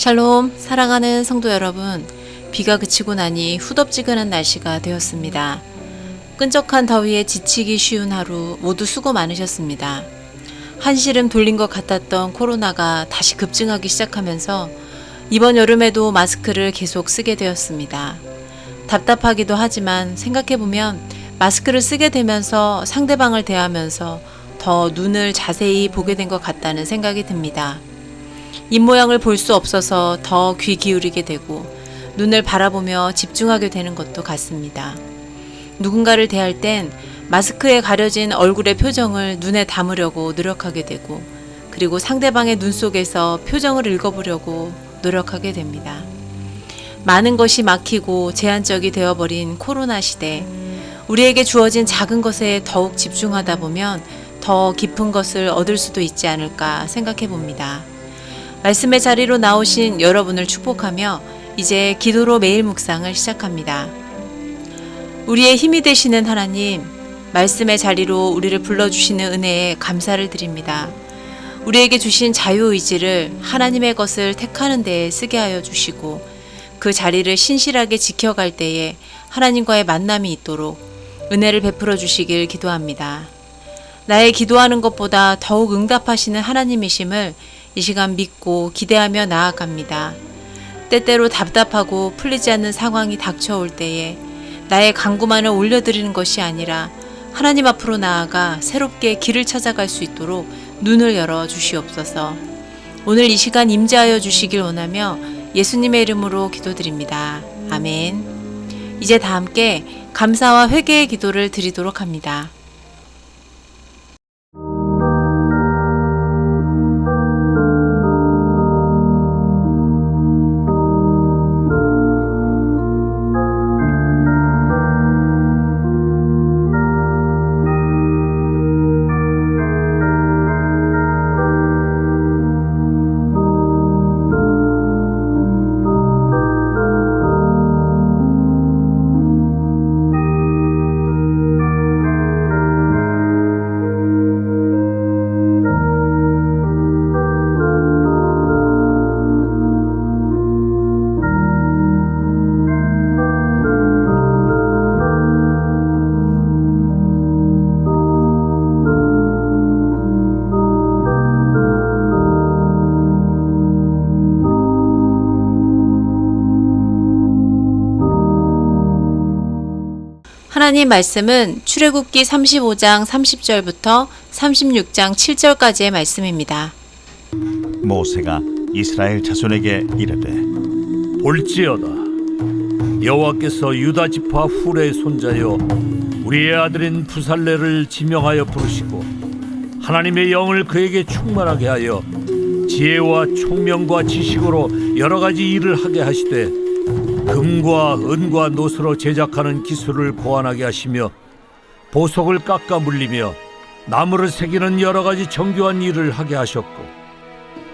샬롬, 사랑하는 성도 여러분, 비가 그치고 나니 후덥지근한 날씨가 되었습니다. 끈적한 더위에 지치기 쉬운 하루 모두 수고 많으셨습니다. 한시름 돌린 것 같았던 코로나가 다시 급증하기 시작하면서 이번 여름에도 마스크를 계속 쓰게 되었습니다. 답답하기도 하지만 생각해보면 마스크를 쓰게 되면서 상대방을 대하면서 더 눈을 자세히 보게 된 것 같다는 생각이 듭니다. 입모양을 볼 수 없어서 더 귀 기울이게 되고 눈을 바라보며 집중하게 되는 것도 같습니다. 누군가를 대할 땐 마스크에 가려진 얼굴의 표정을 눈에 담으려고 노력하게 되고 그리고 상대방의 눈 속에서 표정을 읽어보려고 노력하게 됩니다. 많은 것이 막히고 제한적이 되어버린 코로나 시대, 우리에게 주어진 작은 것에 더욱 집중하다 보면 더 깊은 것을 얻을 수도 있지 않을까 생각해 봅니다. 말씀의 자리로 나오신 여러분을 축복하며 이제 기도로 매일 묵상을 시작합니다. 우리의 힘이 되시는 하나님, 말씀의 자리로 우리를 불러주시는 은혜에 감사를 드립니다. 우리에게 주신 자유의지를 하나님의 것을 택하는 데에 쓰게 하여 주시고 그 자리를 신실하게 지켜갈 때에 하나님과의 만남이 있도록 은혜를 베풀어 주시길 기도합니다. 나의 기도하는 것보다 더욱 응답하시는 하나님이심을 이 시간 믿고 기대하며 나아갑니다. 때때로 답답하고 풀리지 않는 상황이 닥쳐올 때에 나의 간구만을 올려드리는 것이 아니라 하나님 앞으로 나아가 새롭게 길을 찾아갈 수 있도록 눈을 열어 주시옵소서. 오늘 이 시간 임재하여 주시길 원하며 예수님의 이름으로 기도드립니다. 아멘. 이제 다 함께 감사와 회개의 기도를 드리도록 합니다. 하나님 말씀은 출애굽기 35장 30절부터 36장 7절까지의 말씀입니다. 모세가 이스라엘 자손에게 이르되 볼지어다 여호와께서 유다 지파 훌의 손자여 우리의 아들인 부살레를 지명하여 부르시고 하나님의 영을 그에게 충만하게 하여 지혜와 총명과 지식으로 여러 가지 일을 하게 하시되 금과 은과 노스로 제작하는 기술을 고안하게 하시며 보석을 깎아 물리며 나무를 새기는 여러 가지 정교한 일을 하게 하셨고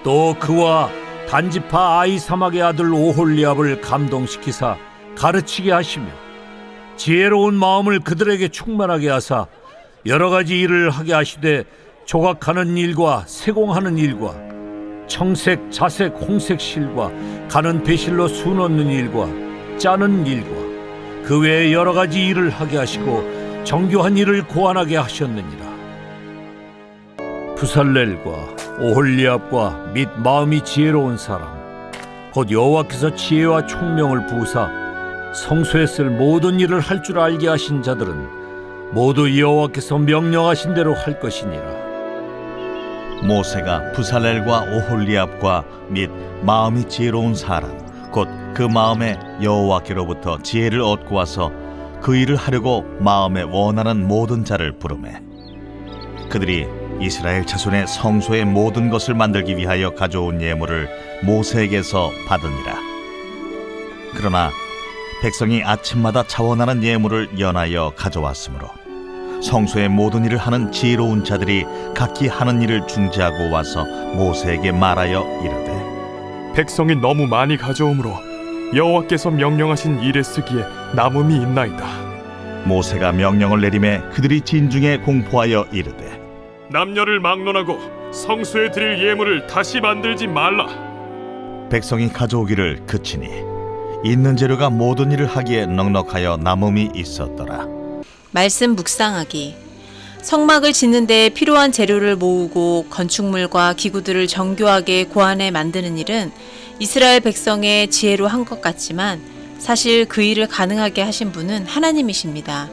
또 그와 단지파 아히사막의 아들 오홀리압을 감동시키사 가르치게 하시며 지혜로운 마음을 그들에게 충만하게 하사 여러 가지 일을 하게 하시되 조각하는 일과 세공하는 일과 청색, 자색, 홍색 실과 가는 배실로 수 넣는 일과 짜는 일과 그 외에 여러 가지 일을 하게 하시고 정교한 일을 고안하게 하셨느니라. 부살렐과 오홀리압과 및 마음이 지혜로운 사람 곧 여호와께서 지혜와 총명을 부으사 성소에 쓸 모든 일을 할 줄 알게 하신 자들은 모두 여호와께서 명령하신 대로 할 것이니라. 모세가 부살렐과 오홀리압과 및 마음이 지혜로운 사람 곧 그 마음에 여호와께로부터 지혜를 얻고 와서 그 일을 하려고 마음에 원하는 모든 자를 부르매 그들이 이스라엘 자손의 성소의 모든 것을 만들기 위하여 가져온 예물을 모세에게서 받으니라. 그러나 백성이 아침마다 자원하는 예물을 연하여 가져왔으므로 성소의 모든 일을 하는 지혜로운 자들이 각기 하는 일을 중지하고 와서 모세에게 말하여 이르되 백성이 너무 많이 가져오므로 여호와께서 명령하신 일에 쓰기에 남음이 있나이다. 모세가 명령을 내리매 그들이 진중에 공포하여 이르되 남녀를 막론하고 성소에 드릴 예물을 다시 만들지 말라. 백성이 가져오기를 그치니 있는 재료가 모든 일을 하기에 넉넉하여 남음이 있었더라. 말씀 묵상하기. 성막을 짓는 데 필요한 재료를 모으고 건축물과 기구들을 정교하게 고안해 만드는 일은 이스라엘 백성의 지혜로 한 것 같지만 사실 그 일을 가능하게 하신 분은 하나님이십니다.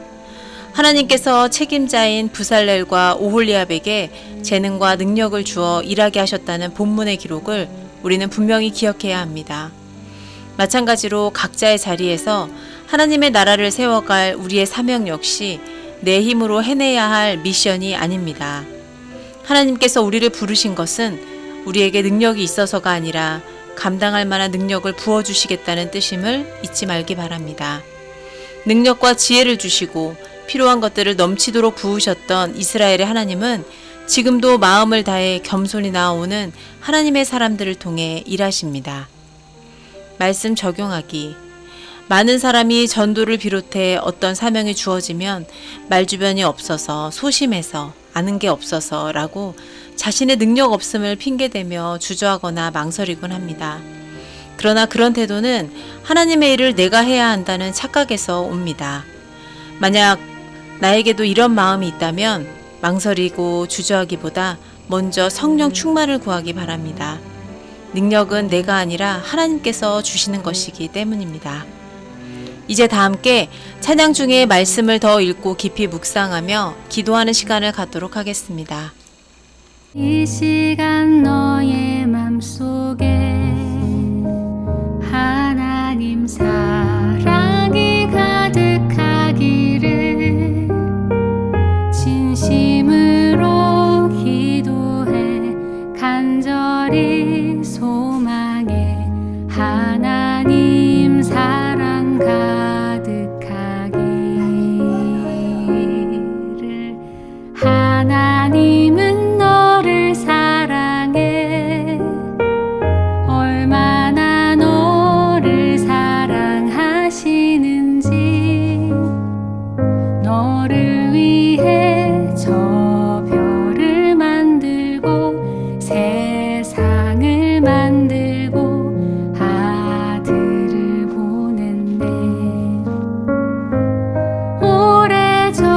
하나님께서 책임자인 부살렐과 오홀리압에게 재능과 능력을 주어 일하게 하셨다는 본문의 기록을 우리는 분명히 기억해야 합니다. 마찬가지로 각자의 자리에서 하나님의 나라를 세워갈 우리의 사명 역시 내 힘으로 해내야 할 미션이 아닙니다. 하나님께서 우리를 부르신 것은 우리에게 능력이 있어서가 아니라 감당할 만한 능력을 부어주시겠다는 뜻임을 잊지 말기 바랍니다. 능력과 지혜를 주시고 필요한 것들을 넘치도록 부으셨던 이스라엘의 하나님은 지금도 마음을 다해 겸손히 나아오는 하나님의 사람들을 통해 일하십니다. 말씀 적용하기. 많은 사람이 전도를 비롯해 어떤 사명이 주어지면 말주변이 없어서, 소심해서, 아는 게 없어서 라고 자신의 능력 없음을 핑계대며 주저하거나 망설이곤 합니다. 그러나 그런 태도는 하나님의 일을 내가 해야 한다는 착각에서 옵니다. 만약 나에게도 이런 마음이 있다면 망설이고 주저하기보다 먼저 성령 충만을 구하기 바랍니다. 능력은 내가 아니라 하나님께서 주시는 것이기 때문입니다. 이제 다 함께 찬양 중에 말씀을 더 읽고 깊이 묵상하며 기도하는 시간을 갖도록 하겠습니다. 이 시간 너의 맘속에 하나님 사랑이 가득하기를 진심으로 기도해 간절히 소망해 하나님 사랑 가득하기를. 하나님은 너를 사랑해 얼마나 너를 사랑하시는지 너를 위해 저 별을 만들고 세상을 만들고 아들을 보낸대.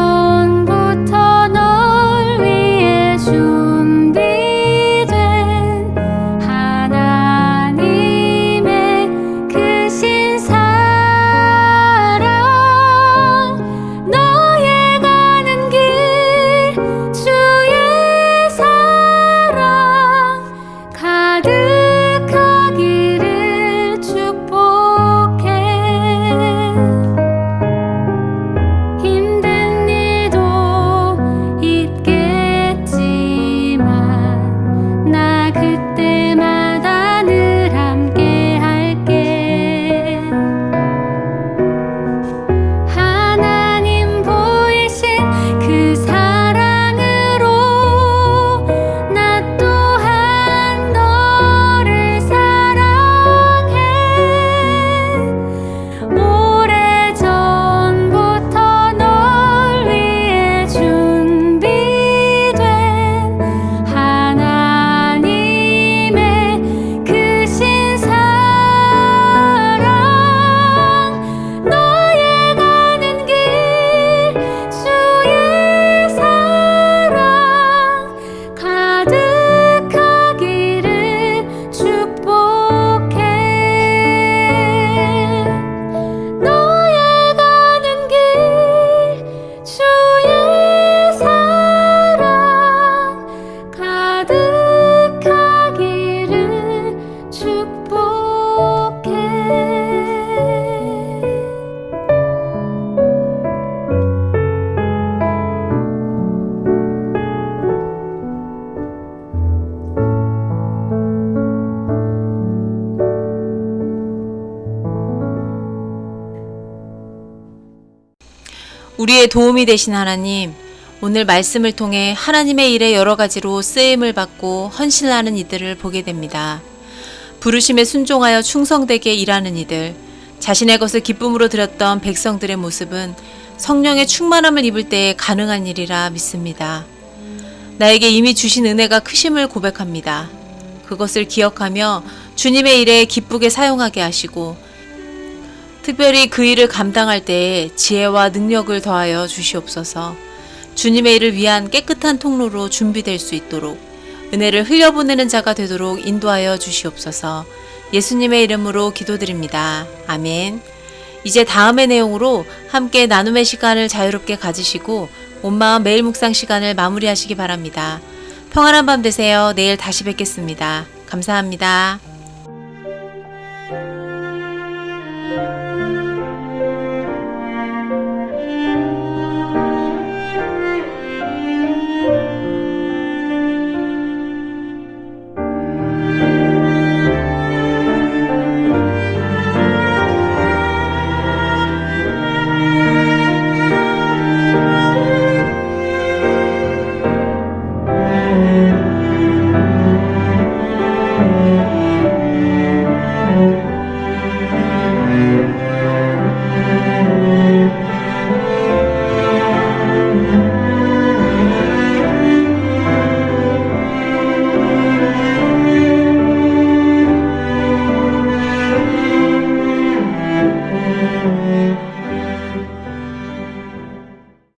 오래전부터 널 위해 준비된 하나님의 크신 사랑 너의 가는 길 주의 사랑 가득하기를 축복해. 힘든 일도 있겠지만 나 그때마다 늘 함께 할게. 하나님 보이신 그 사랑으로 나 또한 너를 사랑해. 오래전부터 널 위해 준비된 하나님의 크신 사랑 너의 가는 길 주의 사랑 가득하기를 축복해. 너의 가는 길 주의 사랑 가득하기를 축복해. 우리의 도움이 되신 하나님, 오늘 말씀을 통해 하나님의 일에 여러 가지로 쓰임을 받고 헌신하는 이들을 보게 됩니다. 부르심에 순종하여 충성되게 일하는 이들, 자신의 것을 기쁨으로 드렸던 백성들의 모습은 성령의 충만함을 입을 때에 가능한 일이라 믿습니다. 나에게 이미 주신 은혜가 크심을 고백합니다. 그것을 기억하며 주님의 일에 기쁘게 사용하게 하시고 특별히 그 일을 감당할 때에 지혜와 능력을 더하여 주시옵소서. 주님의 일을 위한 깨끗한 통로로 준비될 수 있도록 은혜를 흘려보내는 자가 되도록 인도하여 주시옵소서. 예수님의 이름으로 기도드립니다. 아멘. 이제 다음의 내용으로 함께 나눔의 시간을 자유롭게 가지시고 온마음 매일 묵상 시간을 마무리하시기 바랍니다. 평안한 밤 되세요. 내일 다시 뵙겠습니다. 감사합니다.